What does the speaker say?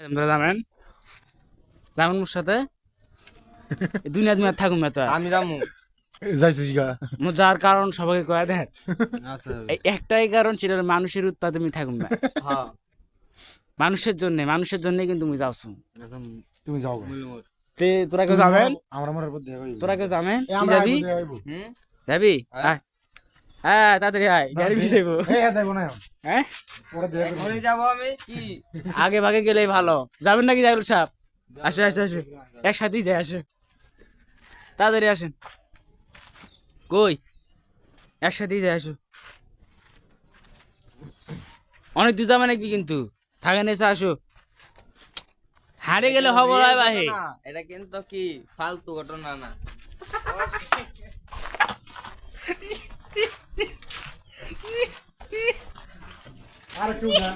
আপনারা যাবেন যাবেন মোর সাথে দুনিয়া দুনিয়া থাকুন না তো আমি যামু যাইছিস গা যার কারণ সবাইকে কয়ে দেন আচ্ছা এই একটাই কারণ সেটা হলো মানুষের উৎপাদে আমি থাকুন না হ্যাঁ মানুষের জন্য কিন্তু মুই যাওছু তুমি যাও তে তোরা কেউ যাবেন আমরা মরার পর দেখা তোরা কেউ যাবেন এ কি আমরা যাবি আইবো যাবি হ্যাঁ। আয় হ্যাঁ তাড়াতাড়ি আয় গাড়ি ভিজাইবো এই যাইবো না হ্যাঁ ওরা দেখা করবো। এখনই যাবো আমি কি আগে ভাগে গেলেই ভালো যাবেন নাকি জাইরুল সাহেব আসো আসো আসো একসাথেই যাই আসো তাড়াতাড়ি আসেন কই একসাথেই যাই আসো অনেক দূর যাবে নাকি কিন্তু থাকেন এসে আসো হারিয়ে গেলে খবর হয় ভাই না, এটা কিন্তু কি ফালতু ঘটনা না আর একটু না